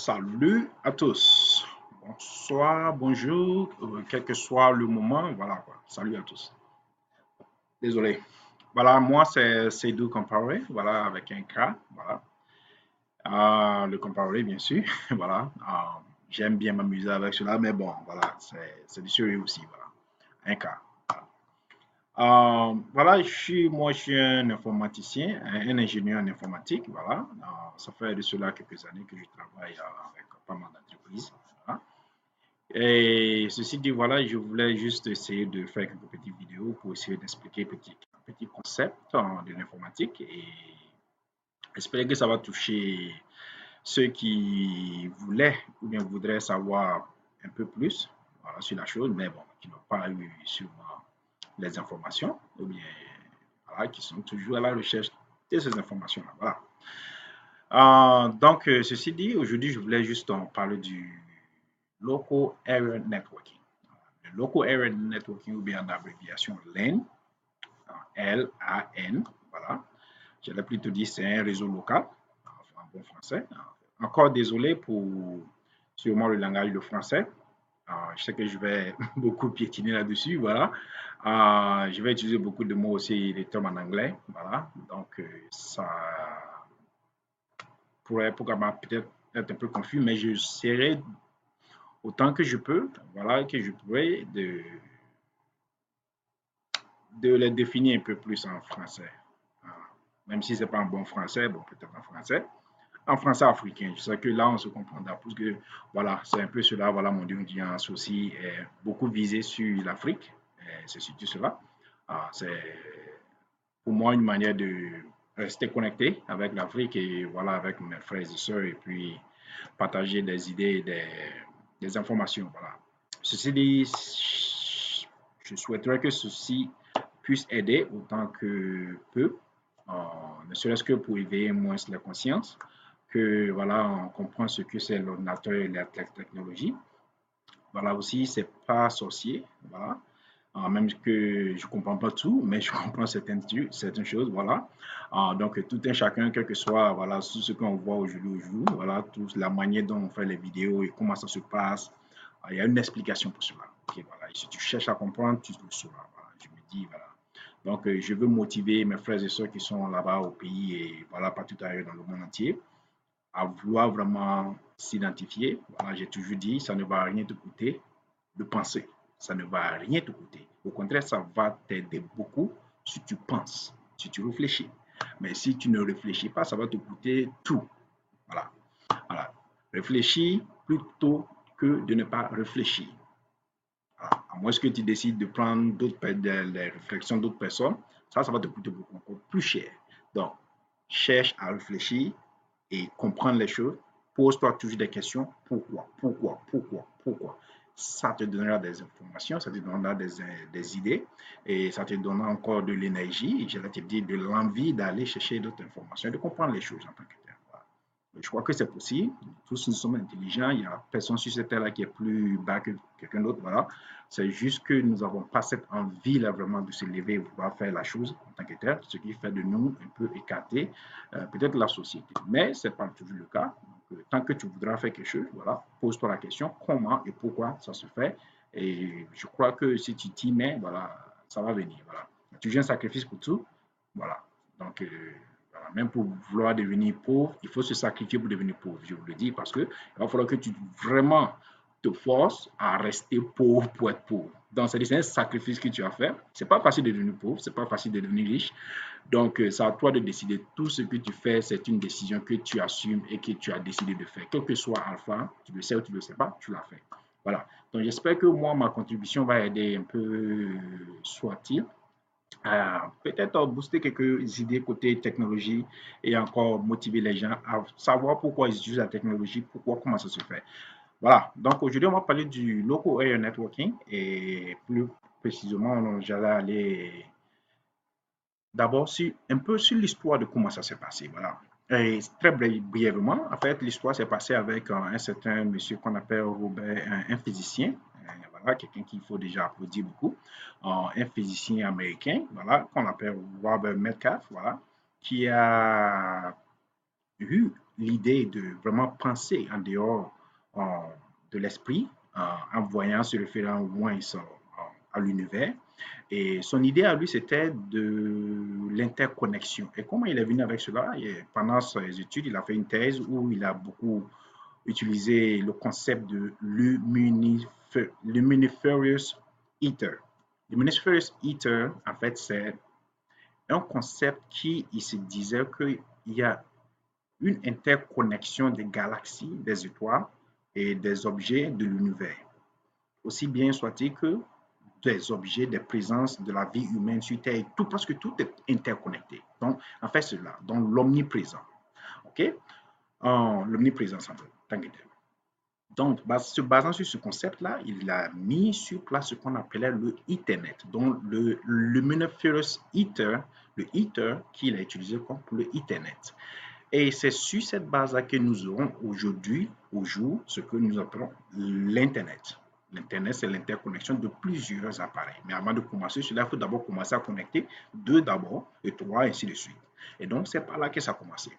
Salut à tous. Bonsoir, bonjour, quel que soit le moment, voilà quoi. Salut à tous. Désolé. Voilà, moi c'est Seydou Compaoré, voilà, avec un K, voilà. Le Compaoré, bien sûr, voilà. J'aime bien m'amuser avec cela, mais bon, voilà, c'est du sérieux aussi, voilà. Un K. Voilà, je suis un informaticien, un ingénieur en informatique, voilà. Ça fait de cela quelques années que je travaille avec pas mal d'entreprises, voilà. Et ceci dit, voilà, je voulais juste essayer de faire quelques petites vidéos pour essayer d'expliquer un petit concept de l'informatique et espérer que ça va toucher ceux qui voulaient ou bien voudraient savoir un peu plus voilà, sur la chose, mais bon, qui n'ont pas eu sûrement les informations ou bien voilà, qui sont toujours à la recherche de ces informations-là. Voilà. Ceci dit, aujourd'hui, je voulais juste en parler du Local Area Networking. Le Local Area Networking, ou bien en abréviation LAN, L-A-N, voilà. J'allais plutôt dire c'est un réseau local, en bon français. Encore désolé pour sûrement le langage de français. Je sais que je vais beaucoup piétiner là-dessus, voilà. Je vais utiliser beaucoup de mots aussi, des termes en anglais, voilà. Donc, ça pourrait peut-être être un peu confus, mais je serai autant que je peux, voilà, que je pourrais de les définir un peu plus en français. Même si ce n'est pas un bon français, bon, peut-être en français africain. Je sais que là, on se comprendra plus que, voilà, c'est un peu cela, voilà, mon audience aussi est beaucoup visé sur l'Afrique. C'est surtout cela. C'est pour moi une manière de rester connecté avec l'Afrique et voilà, avec mes frères et sœurs et puis partager des idées, des informations. Voilà. Ceci dit, je souhaiterais que ceci puisse aider autant que peut, ne serait-ce que pour éveiller moins la conscience, que voilà, on comprend ce que c'est l'ordinateur et la technologie. Voilà aussi, c'est pas sorcier, voilà. Même que je comprends pas tout, mais je comprends certaines choses, voilà. Donc tout un chacun, quel que soit, voilà, tout ce qu'on voit aujourd'hui, voilà, toute la manière dont on fait les vidéos et comment ça se passe, il y a une explication pour cela. Okay, voilà. Et si tu cherches à comprendre, tu le sauras. Voilà. Je me dis, voilà. Donc je veux motiver mes frères et sœurs qui sont là-bas au pays et voilà, partout ailleurs dans le monde entier à vouloir vraiment s'identifier. Voilà, j'ai toujours dit, ça ne va rien te coûter de penser. Ça ne va rien te coûter. Au contraire, ça va t'aider beaucoup si tu penses, si tu réfléchis. Mais si tu ne réfléchis pas, ça va te coûter tout. Voilà. Voilà. Réfléchis plutôt que de ne pas réfléchir. Voilà. À moins que tu décides de prendre les réflexions d'autres personnes, ça va te coûter beaucoup encore plus cher. Donc, cherche à réfléchir et comprendre les choses. Pose-toi toujours des questions. Pourquoi? Ça te donnera des informations, ça te donnera des idées et ça te donnera encore de l'énergie, je vais te dire de l'envie d'aller chercher d'autres informations, de comprendre les choses en tant que tel. Voilà. Je crois que c'est possible. Tous nous sommes intelligents. Il n'y a personne sur cette terre-là qui est plus bas que quelqu'un d'autre. Voilà. C'est juste que nous n'avons pas cette envie-là vraiment de se lever et pouvoir faire la chose en tant que tel, ce qui fait de nous un peu écarter peut-être la société. Mais ce n'est pas toujours le cas. Donc, tant que tu voudras faire quelque chose, voilà, pose-toi la question comment et pourquoi ça se fait. Et je crois que si tu t'y mets, voilà, ça va venir. Voilà. Tu viens un sacrifice pour tout. Voilà. Donc, voilà, même pour vouloir devenir pauvre, il faut se sacrifier pour devenir pauvre, je vous le dis, parce qu'il va falloir que tu vraiment te forces à rester pauvre pour être pauvre. Donc, c'est un sacrifice que tu as fait. C'est pas facile de devenir pauvre, c'est pas facile de devenir riche. Donc, c'est à toi de décider. Tout ce que tu fais, c'est une décision que tu assumes et que tu as décidé de faire. Quel que soit Alpha, tu le sais ou tu ne le sais pas, tu l'as fait. Voilà. Donc, j'espère que moi, ma contribution va aider un peu, soit-il, peut-être booster quelques idées côté technologie et encore motiver les gens à savoir pourquoi ils utilisent la technologie, comment ça se fait. Voilà, donc aujourd'hui on va parler du Local Area Networking et plus précisément j'allais aller d'abord un peu sur l'histoire de comment ça s'est passé. Voilà. Et très brièvement, en fait, l'histoire s'est passée avec un certain monsieur qu'on appelle Robert, un physicien, voilà, quelqu'un qu'il faut déjà applaudir beaucoup, un physicien américain, voilà, qu'on appelle Robert Metcalfe, voilà, qui a eu l'idée de vraiment penser en dehors euh, de l'esprit, en voyant se référer au moins à l'univers. Et son idée à lui, c'était de l'interconnexion. Et comment il est venu avec cela? Et pendant ses études, il a fait une thèse où il a beaucoup utilisé le concept de luminiferous ether. Luminiferous ether, en fait, c'est un concept qui il se disait qu'il y a une interconnexion des galaxies, des étoiles et des objets de l'univers. Aussi bien soit-il que des objets, des présences de la vie humaine sur Terre, tout, parce que tout est interconnecté. Donc, en fait, c'est là, donc l'omniprésent. OK? L'omniprésence, en fait, tant que tel. Donc, se basant sur ce concept-là, il a mis sur place ce qu'on appelait le Ethernet, donc le Luminiferous Ether, le Ether qu'il a utilisé comme pour le Ethernet. Et c'est sur cette base-là que nous aurons aujourd'hui, au jour, ce que nous appelons l'Internet. L'Internet, c'est l'interconnexion de plusieurs appareils. Mais avant de commencer cela, il faut d'abord commencer à connecter deux d'abord, et trois, ainsi de suite. Et donc, c'est par là que ça a commencé.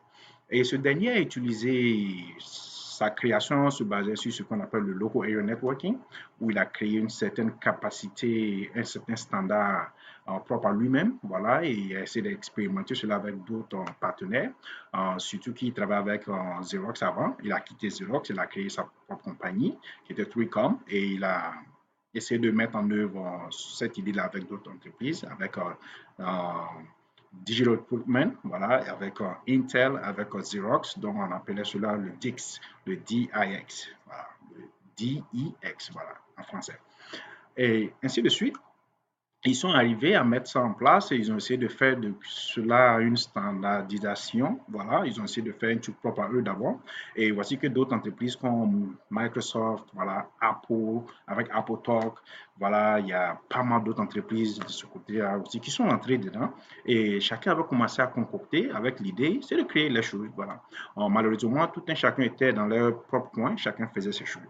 Et ce dernier a utilisé sa création se basait sur ce qu'on appelle le Local Area Networking, où il a créé une certaine capacité, un certain standard propre à lui-même, voilà, et il a essayé d'expérimenter cela avec d'autres partenaires, surtout qu'il travaille avec Xerox avant. Il a quitté Xerox, il a créé sa propre compagnie qui était 3Com, et il a essayé de mettre en œuvre cette idée-là avec d'autres entreprises, avec Digital Equipment, voilà, avec Intel, avec Xerox, donc on appelait cela le DIX, le DIX, voilà, le DIX, voilà, en français. Et ainsi de suite. Ils sont arrivés à mettre ça en place et ils ont essayé de faire de cela une standardisation. Voilà, ils ont essayé de faire un truc propre à eux d'abord. Et voici que d'autres entreprises comme Microsoft, voilà, Apple, avec Apple Talk, voilà, il y a pas mal d'autres entreprises de ce côté-là aussi qui sont entrées dedans. Et chacun avait commencé à concocter avec l'idée, c'est de créer les choses. Voilà. Alors, malheureusement, tout un chacun était dans leur propre coin, chacun faisait ses choses.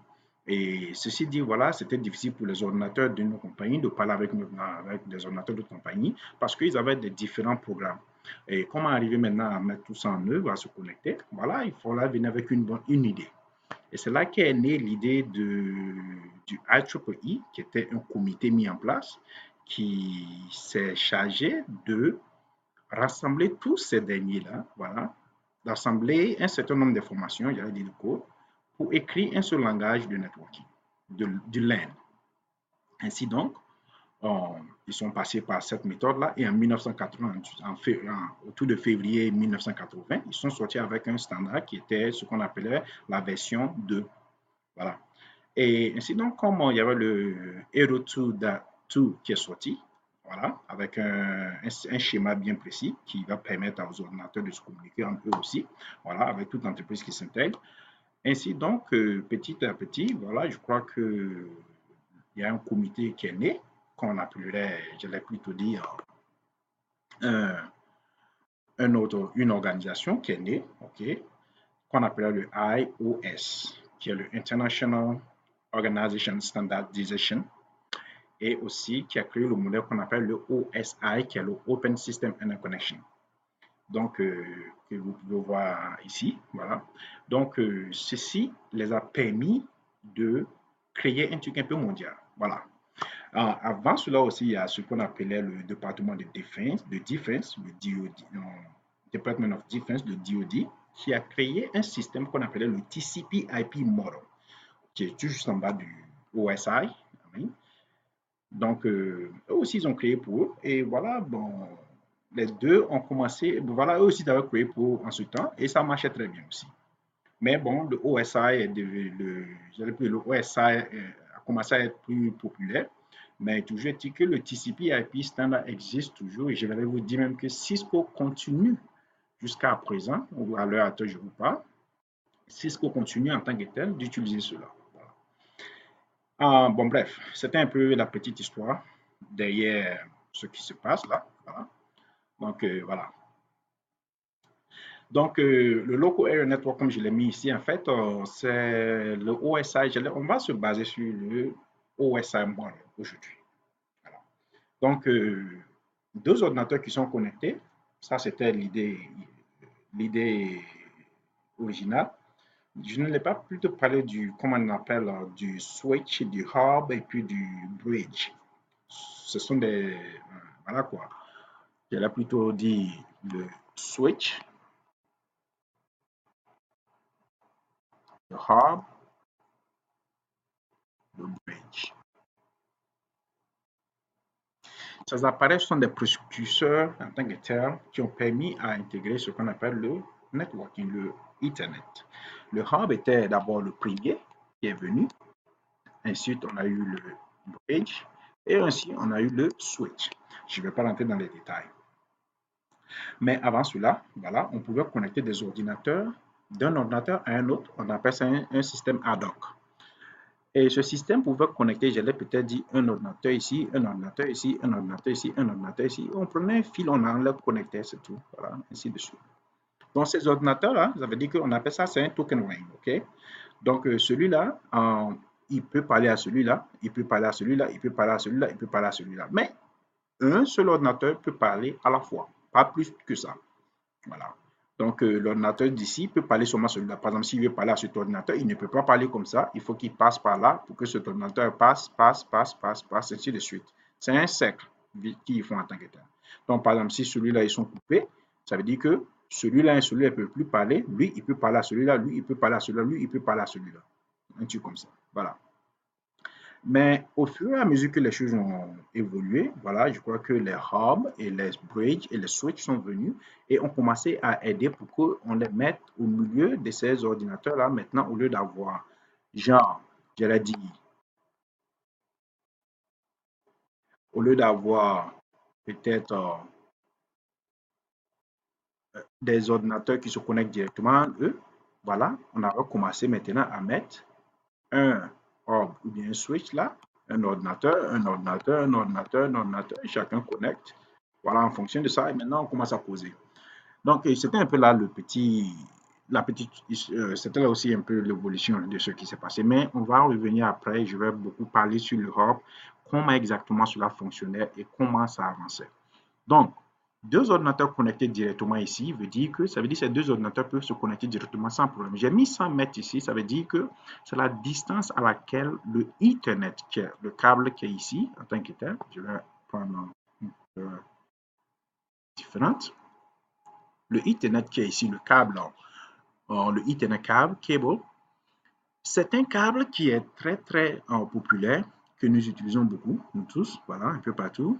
Et ceci dit, voilà, c'était difficile pour les ordinateurs de nos compagnies de parler avec des ordinateurs de compagnie parce qu'ils avaient des différents programmes. Et comment arriver maintenant à mettre tout ça en œuvre, à se connecter? Voilà, il fallait venir avec une idée. Et c'est là qu'est née l'idée du IEEE, qui était un comité mis en place qui s'est chargé de rassembler tous ces derniers-là, voilà, d'assembler un certain nombre d'informations, il y a des codes, pour écrire un seul langage de networking, du LAN. Ainsi donc, ils sont passés par cette méthode-là et en 1980, autour de février 1980, ils sont sortis avec un standard qui était ce qu'on appelait la version 2. Voilà. Et ainsi donc, comme il y avait le Hero 2 qui est sorti, voilà, avec un schéma bien précis qui va permettre aux ordinateurs de se communiquer entre eux aussi, voilà, avec toute entreprise qui s'intègre. Ainsi donc, petit à petit, voilà, je crois qu'il y a un comité qui est né, qu'on appellerait, je l'ai plutôt dit, une organisation qui est née, ok, qu'on appellerait le IOS, qui est le International Organization Standardization, et aussi qui a créé le modèle qu'on appelle le OSI, qui est le Open System Interconnection. Donc, que vous pouvez voir ici, voilà. Donc, ceci les a permis de créer un truc un peu mondial, voilà. Avant cela aussi, il y a ce qu'on appelait le département de défense, le DOD, Department of Defense, le DOD, qui a créé un système qu'on appelait le TCP/IP model, qui est juste en bas du OSI. Donc, eux aussi, ils ont créé pour eux. Et voilà, bon, les deux ont commencé, voilà, eux aussi, ils avaient créé pour en ce temps, et ça marchait très bien aussi. Mais bon, le OSI, le OSI a commencé à être plus populaire. Mais toujours dit que le TCP/IP standard existe toujours, et je vais vous dire même que Cisco continue jusqu'à présent, ou à l'heure à laquelle je vous parle, Cisco continue en tant que tel d'utiliser cela. Voilà. Bon, bref, c'était un peu la petite histoire derrière ce qui se passe là. Voilà. Donc, voilà. Donc, le Local Area Network, comme je l'ai mis ici, en fait, c'est le OSI. On va se baser sur le OSI model aujourd'hui. Voilà. Donc, deux ordinateurs qui sont connectés. Ça, c'était l'idée original. Je ne l'ai pas plutôt parlé du, comment on appelle, du switch, du hub et puis du bridge. Ce sont des, voilà quoi. J'allais plutôt dire le switch, le hub, le bridge. Ces appareils sont des précurseurs en tant que tels qui ont permis à intégrer ce qu'on appelle le networking, le Ethernet. Le hub était d'abord le premier qui est venu. Ensuite, on a eu le bridge et ainsi on a eu le switch. Je ne vais pas rentrer dans les détails. Mais avant cela, voilà, on pouvait connecter des ordinateurs d'un ordinateur à un autre. On appelle ça un système ad hoc. Et ce système pouvait connecter, j'allais peut-être dire, un ordinateur ici, un ordinateur ici, un ordinateur ici, un ordinateur ici. On prenait un fil, on enlève, connectait, c'est tout. Voilà, ainsi de suite. Donc, ces ordinateurs-là, ça veut dire qu'on appelle ça, c'est un token ring, OK? Donc, celui-là, il peut parler à celui-là, il peut parler à celui-là, il peut parler à celui-là, il peut parler à celui-là. Mais un seul ordinateur peut parler à la fois, pas plus que ça. Voilà. Donc, l'ordinateur d'ici peut parler seulement à celui-là. Par exemple, s'il veut parler à cet ordinateur, il ne peut pas parler comme ça. Il faut qu'il passe par là pour que cet ordinateur passe, ainsi de suite. C'est un cercle qu'ils font en tant que tel. Donc, par exemple, si celui-là, ils sont coupés, ça veut dire que celui-là et celui-là ne peuvent plus parler. Lui, il peut parler à celui-là, lui, il peut parler à celui-là, lui, il peut parler à celui-là. Un truc comme ça. Voilà. Mais au fur et à mesure que les choses ont évolué, voilà, je crois que les hubs et les bridges et les switches sont venus et ont commencé à aider pour qu'on les mette au milieu de ces ordinateurs-là maintenant, au lieu d'avoir, genre, j'allais dire, au lieu d'avoir peut-être des ordinateurs qui se connectent directement à eux, voilà, on a recommencé maintenant à mettre un hub ou bien un switch là, un ordinateur, un ordinateur, un ordinateur, un ordinateur, et chacun connecte. Voilà, en fonction de ça, et maintenant on commence à causer. Donc, c'était un peu là c'était là aussi un peu l'évolution de ce qui s'est passé. Mais on va revenir après, je vais beaucoup parler sur l'Europe, comment exactement cela fonctionnait et comment ça avançait. Donc, deux ordinateurs connectés directement ici veut dire que ça veut dire que ces deux ordinateurs peuvent se connecter directement sans problème. J'ai mis 100 mètres ici, ça veut dire que c'est la distance à laquelle le Ethernet, qui est le câble qui est ici, en tant que tel, je vais prendre une différente. Le Ethernet qui est ici, le câble, le Ethernet cable, c'est un câble qui est très populaire, que nous utilisons beaucoup, nous tous, voilà, un peu partout,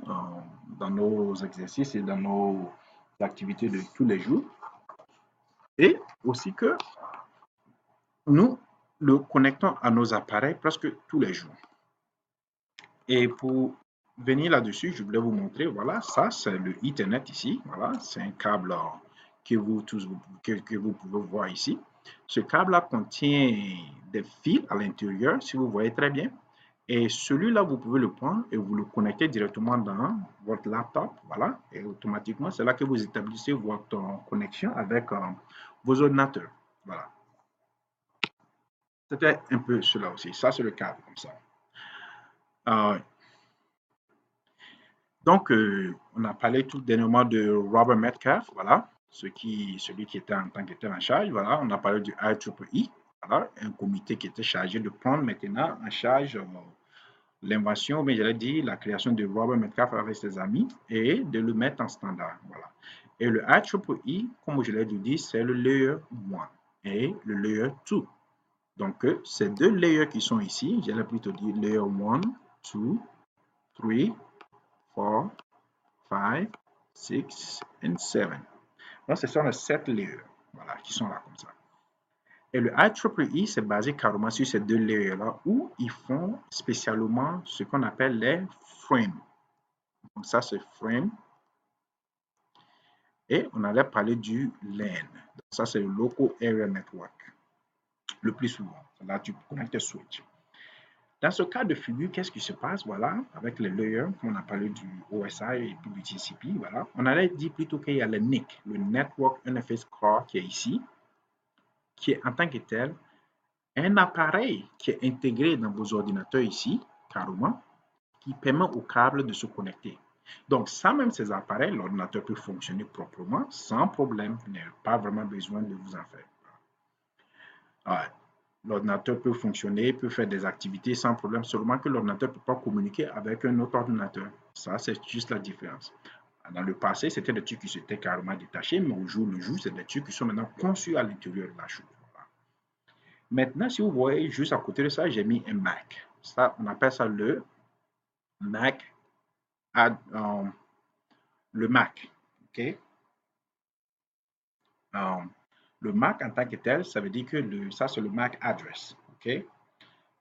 dans nos exercices et dans nos activités de tous les jours. Et aussi que nous le connectons à nos appareils presque tous les jours. Et pour venir là-dessus, je voulais vous montrer, voilà, ça c'est le Ethernet ici, voilà, c'est un câble que vous pouvez voir ici. Ce câble-là contient des fils à l'intérieur, si vous voyez très bien. Et celui-là, vous pouvez le prendre et vous le connectez directement dans votre laptop, voilà, et automatiquement, c'est là que vous établissez votre connexion avec vos ordinateurs, voilà. C'était un peu cela aussi, ça c'est le câble comme ça. Donc, on a parlé tout dernièrement de Robert Metcalfe, voilà, celui qui était en tant que tel en charge, voilà. On a parlé du IEEE, voilà, un comité qui était chargé de prendre maintenant en charge l'invention, mais j'allais dire la création de Robert Metcalfe avec ses amis et de le mettre en standard, voilà. Et le IEEE, comme je l'ai dit, c'est le layer 1 et le layer 2. Donc, ces deux layers qui sont ici, j'allais plutôt dire layer 1, 2, 3, 4, 5, 6 et 7. Donc, ce sont les 7 layers, voilà, qui sont là comme ça. Et le IEEE, c'est basé carrément sur ces deux layers-là où ils font spécialement ce qu'on appelle les frames. Donc, ça, c'est frame. Et on allait parler du LAN. Donc, ça, c'est le Local Area Network. Le plus souvent. Là, tu connectes tes switches. Dans ce cas de figure, qu'est-ce qui se passe? Voilà, avec les layers, on a parlé du OSI et puis du TCP, voilà. On allait dire plutôt qu'il y a le NIC, le Network Interface Card, qui est ici, qui est en tant que tel un appareil qui est intégré dans vos ordinateurs ici, carrément, qui permet au câble de se connecter. Donc, sans même ces appareils, l'ordinateur peut fonctionner proprement, sans problème. Vous n'avez pas vraiment besoin de vous en faire. L'ordinateur peut fonctionner, peut faire des activités sans problème, seulement que l'ordinateur ne peut pas communiquer avec un autre ordinateur. Ça, c'est juste la différence. Dans le passé, c'était des trucs qui s'étaient carrément détachés, mais au jour le jour, c'est des trucs qui sont maintenant conçus à l'intérieur de la chose. Voilà. Maintenant, si vous voyez, juste à côté de ça, j'ai mis un Mac. Ça, on appelle ça le Mac. Le Mac. OK? Le Mac en tant que tel, ça veut dire que ça, c'est le Mac address. OK?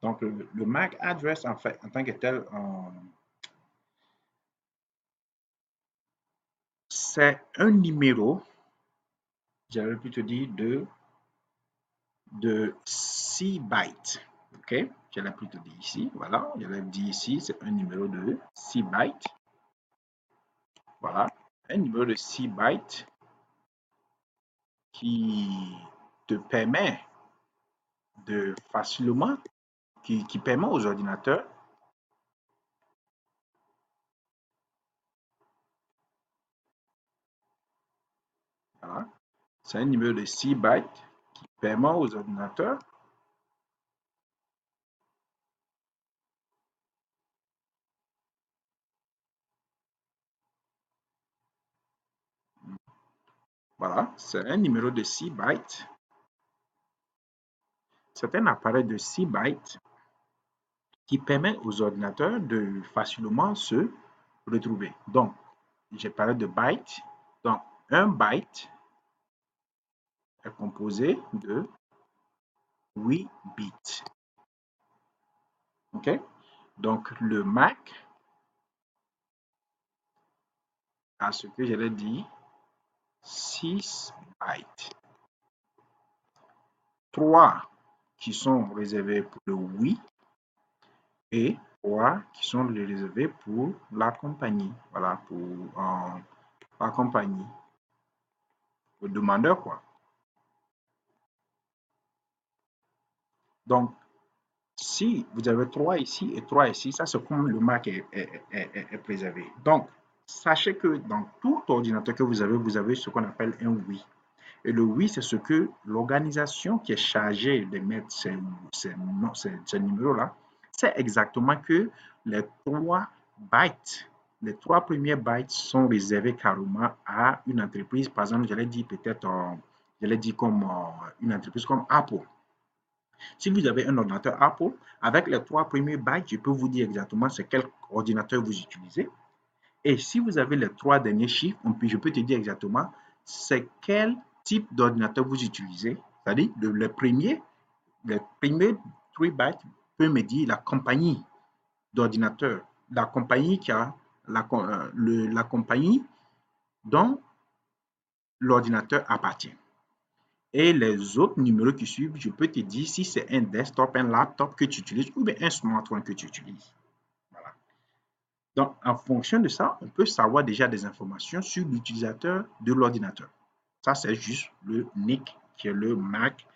Donc, le Mac address, en fait, en tant que tel, c'est un numéro, j'aurais pu te dire, de 6 bytes. OK? J'allais plutôt dire ici. Voilà. J'allais dire ici, c'est un numéro de 6 bytes. Voilà. Un numéro de 6 bytes qui te permet de facilement, qui permet aux ordinateurs voilà. C'est un numéro de 6 bytes qui permet aux ordinateurs voilà, c'est un numéro de 6 bytes. C'est un appareil de 6 bytes qui permet aux ordinateurs de facilement se retrouver. Donc, j'ai parlé de bytes. Donc, un byte est composé de 8 bits. OK? Donc, le Mac a ce que j'allais dire 6 bytes. 3 qui sont réservés pour le oui et 3 qui sont réservés pour la compagnie. Voilà, pour la compagnie. Le demandeur, quoi. Donc, si vous avez 3 ici et 3 ici, ça c'est comme le Mac est préservé. Donc, sachez que dans tout ordinateur que vous avez ce qu'on appelle un oui. Et le oui, c'est ce que l'organisation qui est chargée de mettre ces numéros-là, c'est exactement que les 3 bytes, les 3 premiers bytes sont réservés carrément à une entreprise. Par exemple, j'allais dire peut-être, j'allais dire comme une entreprise comme Apple. Si vous avez un ordinateur Apple, avec les 3 premiers bytes, je peux vous dire exactement c'est quel ordinateur vous utilisez. Et si vous avez les 3 derniers chiffres, je peux te dire exactement c'est quel type d'ordinateur vous utilisez. C'est-à-dire, les premiers 3 bytes peuvent me dire la compagnie d'ordinateur, la compagnie qui a la compagnie dont l'ordinateur appartient. Et les autres numéros qui suivent, je peux te dire si c'est un desktop, un laptop que tu utilises ou bien un smartphone que tu utilises. Voilà. Donc, en fonction de ça, on peut savoir déjà des informations sur l'utilisateur de l'ordinateur. Ça, c'est juste le NIC qui est le Mac,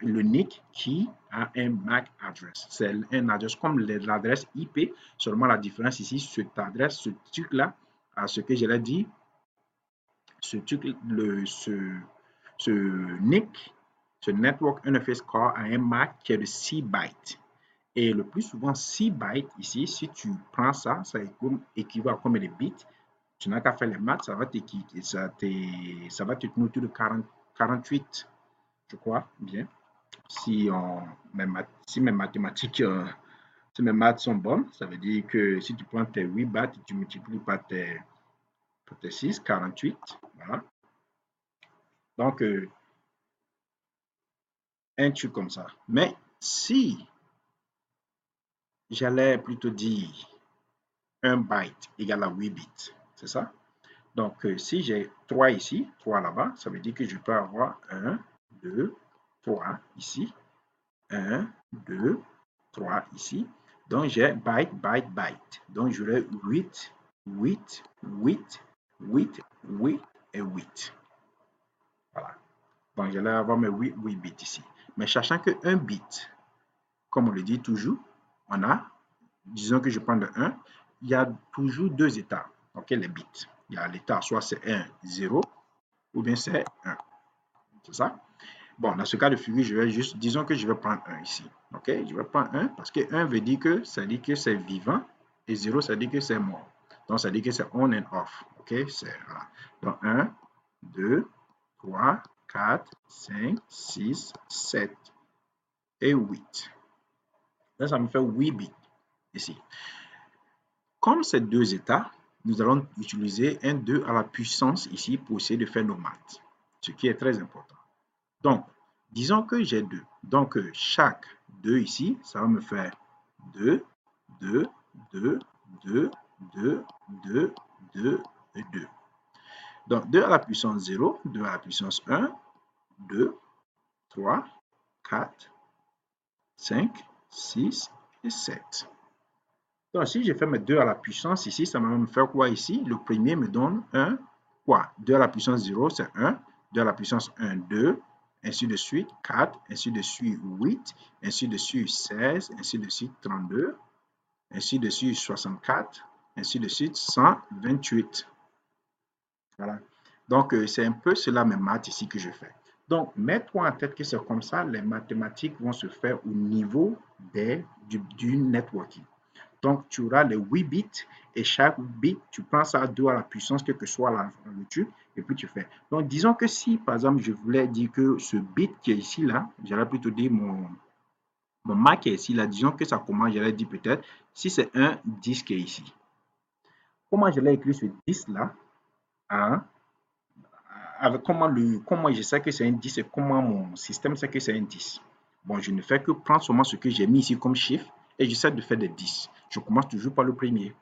le NIC qui a un MAC address. C'est un adresse comme l'adresse IP, seulement la différence ici, cette adresse, ce truc-là, à ce que je l'ai dit, ce truc, ce NIC, ce Network Interface Card a un MAC qui est de 6 bytes. Et le plus souvent, 6 bytes ici, si tu prends ça, ça équivaut à combien de bits? Tu n'as qu'à faire les maths, ça va te tenir autour de 48, je crois, bien. Si mes mathématiques, si mes maths sont bonnes, ça veut dire que si tu prends tes 8 bytes, tu multiplies par tes 6, 48, voilà. Donc, un truc comme ça. Mais si j'allais plutôt dire 1 byte égale à 8 bits, c'est ça? Donc, si j'ai 3 ici, 3 là-bas, ça veut dire que je peux avoir 1, 2, 3 ici, 1, 2, 3 ici. Donc, j'ai byte, byte, byte. Donc, j'aurai 8, 8, 8, 8, 8 et 8. Voilà. Donc, j'allais avoir mes 8 bits ici. Mais sachant que 1 bit, comme on le dit toujours, on a, disons que je prends le 1, il y a toujours 2 états. OK, les bits. Il y a l'état, soit c'est 1, 0, ou bien c'est 1. C'est ça? Bon, dans ce cas de figure, je vais juste, disons que je vais prendre 1 ici. OK? Je vais prendre 1 parce que 1 veut dire que ça dit que c'est vivant et 0, ça dit que c'est mort. Donc, ça dit que c'est on and off. OK? Voilà. Donc, 1, 2, 3, 4, 5, 6, 7 et 8. Là, ça me fait 8 bits ici. Comme ces deux états, nous allons utiliser un 2 à la puissance ici pour essayer de faire nos maths, ce qui est très important. Donc, disons que j'ai 2. Donc, chaque 2 ici, ça va me faire 2, 2, 2, 2, 2, 2, 2 et 2. Donc, 2 à la puissance 0, 2 à la puissance 1, 2, 3, 4, 5, 6 et 7. Donc, si je fais mes 2 à la puissance ici, ça va me faire quoi ici? Le premier me donne 1, quoi? 2 à la puissance 0, c'est 1. 2 à la puissance 1, 2. Ainsi de suite, 4. Ainsi de suite, 8. Ainsi de suite, 16. Ainsi de suite, 32. Ainsi de suite, 64. Ainsi de suite, 128. Voilà. Donc, c'est un peu cela mes maths ici que je fais. Donc, mets-toi en tête que c'est comme ça, les mathématiques vont se faire au niveau du networking. Donc, tu auras les 8 bits et chaque bit, tu prends ça à 2 à la puissance, quelle que soit la magnitude, et puis tu fais. Donc, disons que si, par exemple, je voulais dire que ce bit qui est ici, là, j'allais plutôt dire mon Mac qui est ici, là, disons que ça commence, j'allais dire peut-être, si c'est un 10 qui est ici. Comment je l'ai écrit ce 10 là, hein, avec comment je sais que c'est un 10 et comment mon système sait que c'est un 10. Bon, je ne fais que prendre seulement ce que j'ai mis ici comme chiffre et j'essaie de faire des 10. Je commence toujours par le premier.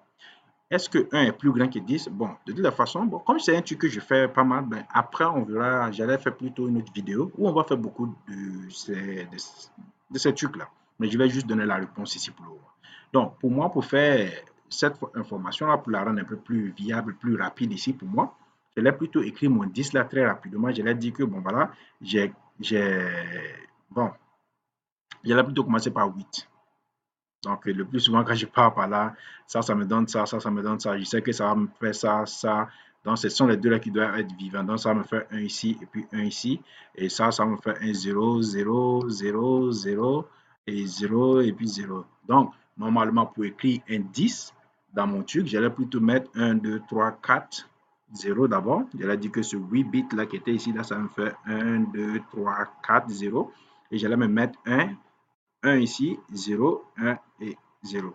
Est-ce que 1 est plus grand que 10? Bon, de toute façon, bon, comme c'est un truc que je fais pas mal, ben, après on verra, j'allais faire plutôt une autre vidéo où on va faire beaucoup de ces trucs-là. Mais je vais juste donner la réponse ici pour le moment. Donc, pour moi, pour faire cette information-là, pour la rendre un peu plus viable, plus rapide ici pour moi, je l'ai plutôt écrit mon 10 là très rapidement. Je l'ai dit que, bon, voilà, bon, j'allais plutôt commencer par 8. Donc, le plus souvent, quand je pars par là, ça me donne ça, ça me donne ça. Je sais que ça va me faire ça, ça. Donc, ce sont les deux là qui doivent être vivants. Donc, ça va me faire un ici et puis un ici. Et ça va me faire un 0, 0, 0, 0 et 0 et puis 0. Donc, normalement, pour écrire un 10 dans mon truc, j'allais plutôt mettre 1, 2, 3, 4, 0 d'abord. J'allais dire que ce 8 bits là qui était ici, là, ça me fait 1, 2, 3, 4, 0. Et j'allais me mettre 1 ici, 0, 1 et 0.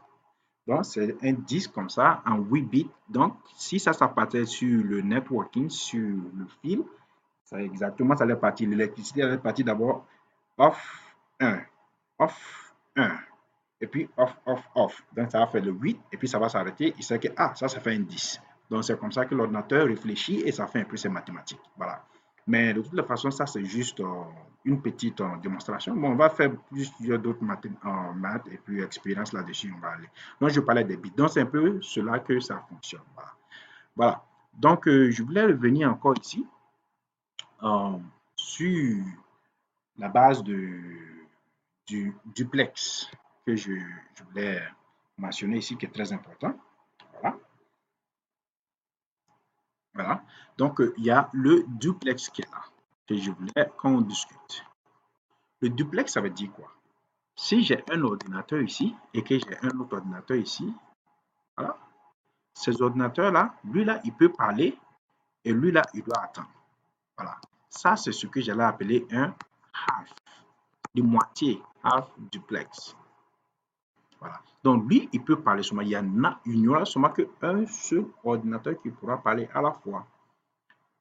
Donc, c'est un 10 comme ça, en 8 bits. Donc, si ça partait sur le networking, sur le fil, ça exactement, ça allait partir. L'électricité allait partir d'abord off 1, off 1, et puis off, off, off. Donc, ça va faire le 8, et puis ça va s'arrêter. Il sait que, ah, ça fait un 10. Donc, c'est comme ça que l'ordinateur réfléchit et ça fait un peu ses mathématiques. Voilà. Mais de toute façon, ça, c'est juste une petite démonstration. Bon, on va faire plusieurs d'autres maths et puis expérience là-dessus, on va aller. Donc, je parlais des bits. Donc, c'est un peu cela que ça fonctionne. Voilà. Voilà. Donc, je voulais revenir encore ici euh, sur la base du duplex que je voulais mentionner ici, qui est très important. Voilà. Voilà. Donc, il y a le duplex qui est là, que je voulais qu'on discute. Le duplex, ça veut dire quoi? Si j'ai un ordinateur ici et que j'ai un autre ordinateur ici, voilà, ces ordinateurs-là, lui là, il peut parler et lui là, il doit attendre. Voilà. Ça, c'est ce que j'allais appeler un half, de moitié, half duplex. Voilà. Donc lui, il peut parler seulement. Il n'y aura seulement qu'un seul ordinateur qui pourra parler à la fois.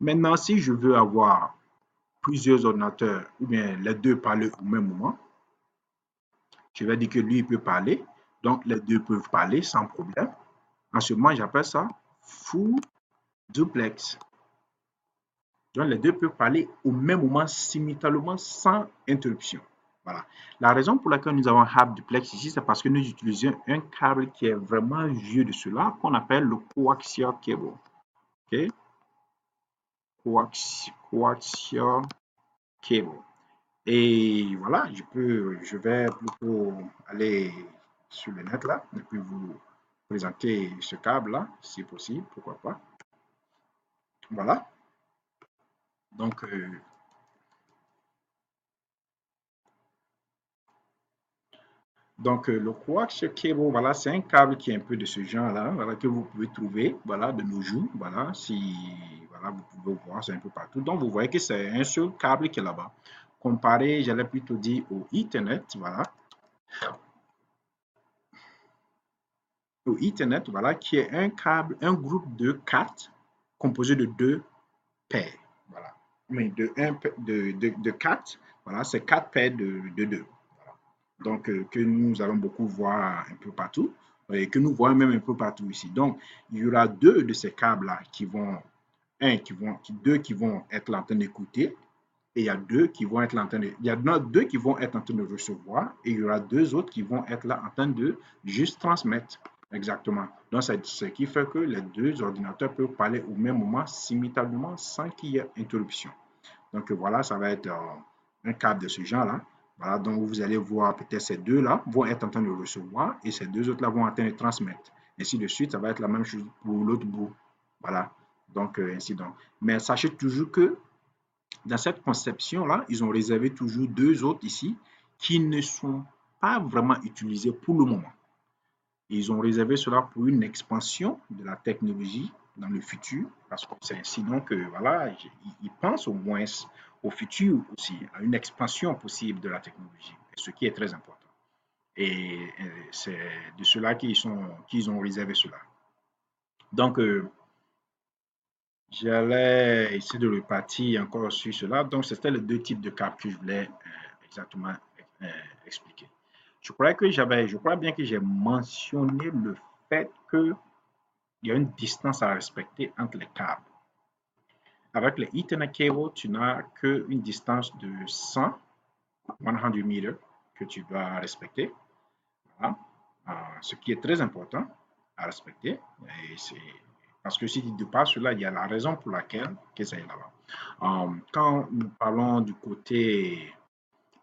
Maintenant, si je veux avoir plusieurs ordinateurs ou bien les deux parler au même moment, je vais dire que lui, il peut parler. Donc, les deux peuvent parler sans problème. En ce moment, j'appelle ça full duplex. Donc, les deux peuvent parler au même moment, simultanément, sans interruption. Voilà. La raison pour laquelle nous avons half duplex ici, c'est parce que nous utilisons un câble qui est vraiment vieux de cela, qu'on appelle le coaxial cable. OK? Coaxial cable. Et voilà, je vais plutôt aller sur le net là, et puis vous présenter ce câble là, si possible, pourquoi pas. Voilà. Donc, Donc, le coax cable, voilà, c'est un câble qui est un peu de ce genre-là, voilà, que vous pouvez trouver, voilà, de nos jours, voilà, si, voilà, vous pouvez voir, c'est un peu partout. Donc, vous voyez que c'est un seul câble qui est là-bas. Comparé, j'allais plutôt dire au Ethernet, voilà, au Ethernet, voilà, qui est un câble, un groupe de 4 composé de 2 paires, voilà. Mais de 4, voilà, c'est 4 paires de 2. Donc que nous allons beaucoup voir un peu partout et que nous voyons même un peu partout ici. Donc, il y aura deux de ces câbles-là qui vont, deux qui vont être en train d'écouter et il y a deux qui vont être en train de, il y a deux qui vont être en train de recevoir et il y aura deux autres qui vont être là en train de juste transmettre. Exactement. Donc, c'est ce qui fait que les deux ordinateurs peuvent parler au même moment simultanément sans qu'il y ait interruption. Donc voilà, ça va être un câble de ce genre-là. Voilà, donc vous allez voir peut-être ces deux-là vont être en train de recevoir et ces deux autres-là vont en train de transmettre. Ainsi de suite, ça va être la même chose pour l'autre bout. Voilà, donc ainsi donc. Mais sachez toujours que dans cette conception-là, ils ont réservé toujours deux autres ici qui ne sont pas vraiment utilisés pour le moment. Ils ont réservé cela pour une expansion de la technologie dans le futur, parce que c'est ainsi donc voilà, ils pensent au moins au futur aussi, à une expansion possible de la technologie, ce qui est très important. Et c'est de cela qu'ils ont réservé cela. Donc, j'allais essayer de repartir encore sur cela. Donc, c'était les deux types de câbles que je voulais exactement euh, expliquer. Je crois bien que j'ai mentionné le fait que il y a une distance à respecter entre les câbles. Avec les Ethernet cable, tu n'as qu'une distance de 100 mètres que tu dois respecter. Voilà. Ce qui est très important à respecter. Et parce que si tu dépasses cela, il y a la raison pour laquelle que ça est là-bas. Quand nous parlons du côté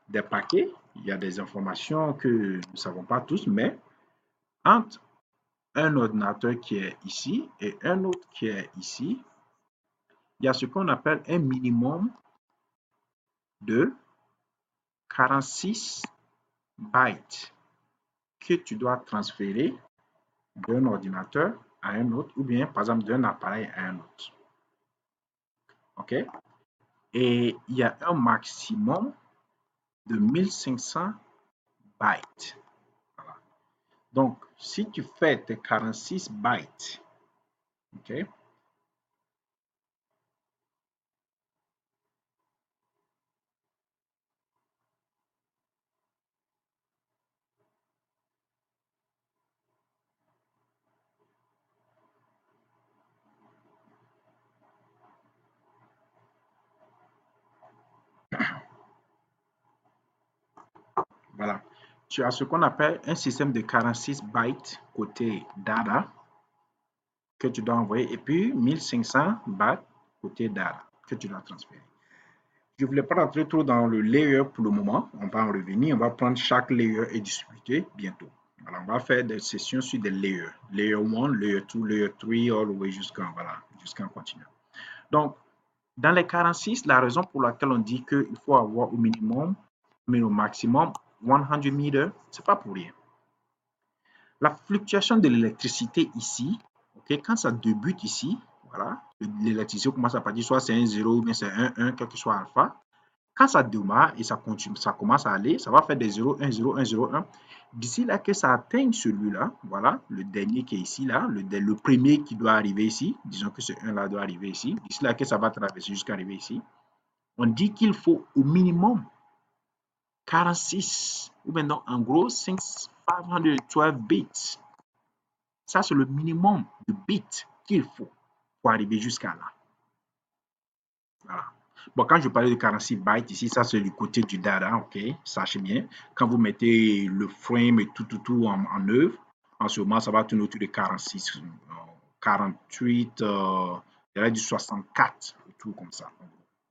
des paquets, il y a des informations que nous ne savons pas tous, mais entre un ordinateur qui est ici et un autre qui est ici, il y a ce qu'on appelle un minimum de 46 bytes que tu dois transférer d'un ordinateur à un autre ou bien par exemple d'un appareil à un autre. OK? Et il y a un maximum de 1500 bytes. Voilà. Donc, si tu fais tes 46 bytes, OK? Voilà. Tu as ce qu'on appelle un système de 46 bytes côté data que tu dois envoyer et puis 1500 bytes côté data que tu dois transférer. Je ne voulais pas rentrer trop dans le layer pour le moment. On va en revenir. On va prendre chaque layer et discuter bientôt. Alors, on va faire des sessions sur des layers. Layer 1, layer 2, layer 3, all the way jusqu'en voilà, jusqu'en continuant. Donc, dans les 46, la raison pour laquelle on dit qu'il faut avoir au minimum, mais au maximum, 100 meters, ce n'est pas pour rien. La fluctuation de l'électricité ici, okay, quand ça débute ici, voilà, l'électricité commence à partir, soit c'est un 0 ou bien c'est un 1, quel que soit alpha. Quand ça démarre et ça continue, ça commence à aller, ça va faire des 0, 1, 0, 1, 0, 1. D'ici là que ça atteigne celui-là, voilà, le dernier qui est ici, là, le premier qui doit arriver ici, disons que ce 1 là doit arriver ici, d'ici là que ça va traverser jusqu'à arriver ici, on dit qu'il faut au minimum 46, ou maintenant en gros 512 bits. Ça, c'est le minimum de bits qu'il faut pour arriver jusqu'à là. Voilà. Bon, quand je parlais de 46 bytes ici, ça c'est du côté du data, ok? Sachez bien. Quand vous mettez le frame et tout en œuvre, en ce moment, ça va tourner autour de 46, 48, j'aurais dit 64, tout comme ça.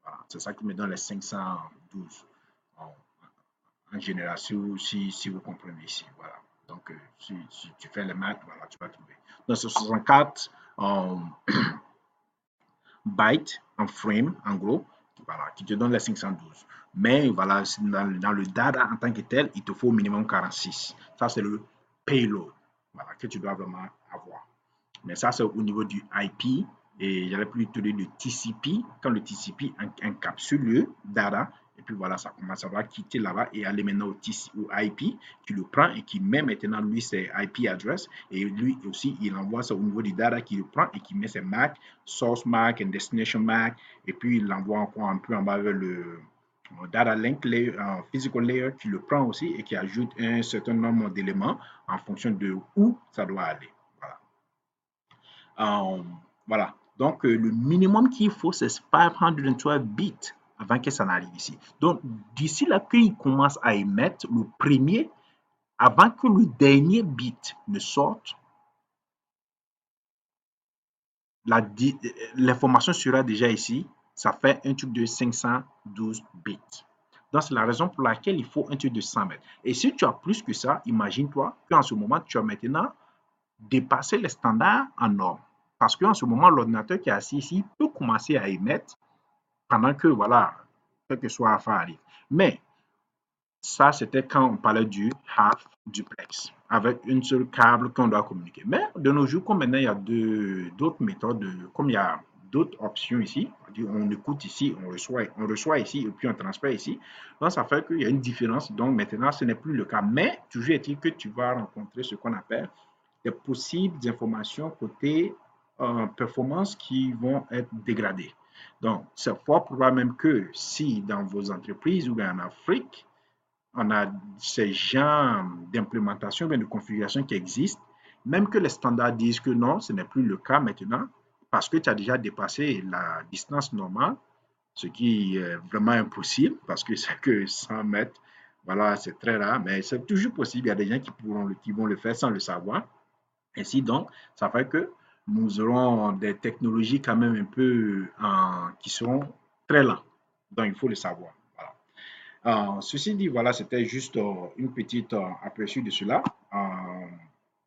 Voilà. C'est ça qui me donne les 512 en, en général, si vous comprenez ici. Voilà. Donc, si tu fais les maths, voilà, tu vas trouver. Donc, c'est 64 bytes en frame, en gros, voilà, qui te donne les 512. Mais voilà, dans le data en tant que tel, il te faut au minimum 46. Ça, c'est le payload, voilà, que tu dois vraiment avoir. Mais ça, c'est au niveau du IP. Et j'allais plutôt dire du TCP. Quand le TCP encapsule le data, et puis voilà, ça commence à quitter là-bas et aller maintenant au IP, qui le prend et qui met maintenant lui ses IP address. Et lui aussi, il envoie ça au niveau du data qui le prend et qui met ses MAC, source MAC et destination MAC. Et puis il l'envoie encore un peu en bas vers le data link layer, physical layer qui le prend aussi et qui ajoute un certain nombre d'éléments en fonction de où ça doit aller. Voilà. Voilà. Donc, le minimum qu'il faut, c'est 512 bits avant que ça n'arrive ici. Donc, d'ici là qu'il commence à émettre, le premier, avant que le dernier bit ne sorte, l'information sera déjà ici. Ça fait un truc de 512 bits. Donc, c'est la raison pour laquelle il faut un truc de 100 mètres. Et si tu as plus que ça, imagine-toi qu'en ce moment, tu as maintenant dépassé les standards en normes. Parce qu'en ce moment, l'ordinateur qui est assis ici peut commencer à émettre pendant que, voilà, quelque soit à faire arrive. Mais ça, c'était quand on parlait du half duplex, avec une seule câble qu'on doit communiquer. Mais de nos jours, comme maintenant il y a d'autres méthodes, comme il y a d'autres options ici, on écoute ici, on reçoit ici, et puis on transfère ici. Donc, ça fait qu'il y a une différence. Donc, maintenant, ce n'est plus le cas. Mais, toujours est-il que tu vas rencontrer ce qu'on appelle des possibles informations côté performance qui vont être dégradées. Donc, c'est fort probable même que si dans vos entreprises ou bien en Afrique, on a ces genres d'implémentation, de configuration qui existent, même que les standards disent que non, ce n'est plus le cas maintenant, parce que tu as déjà dépassé la distance normale, ce qui est vraiment impossible, parce que c'est que 100 mètres, voilà, c'est très rare, mais c'est toujours possible. Il y a des gens qui vont le faire sans le savoir. Ainsi donc, ça fait que nous aurons des technologies quand même un peu qui seront très lentes. Donc, il faut le savoir. Voilà. Ceci dit, voilà, c'était juste une petite aperçu de cela.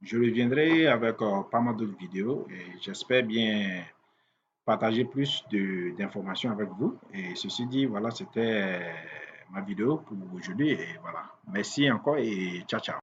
Je reviendrai avec pas mal d'autres vidéos et j'espère bien partager plus d'informations avec vous. Et ceci dit, voilà, c'était ma vidéo pour aujourd'hui. Et voilà. Merci encore et ciao, ciao.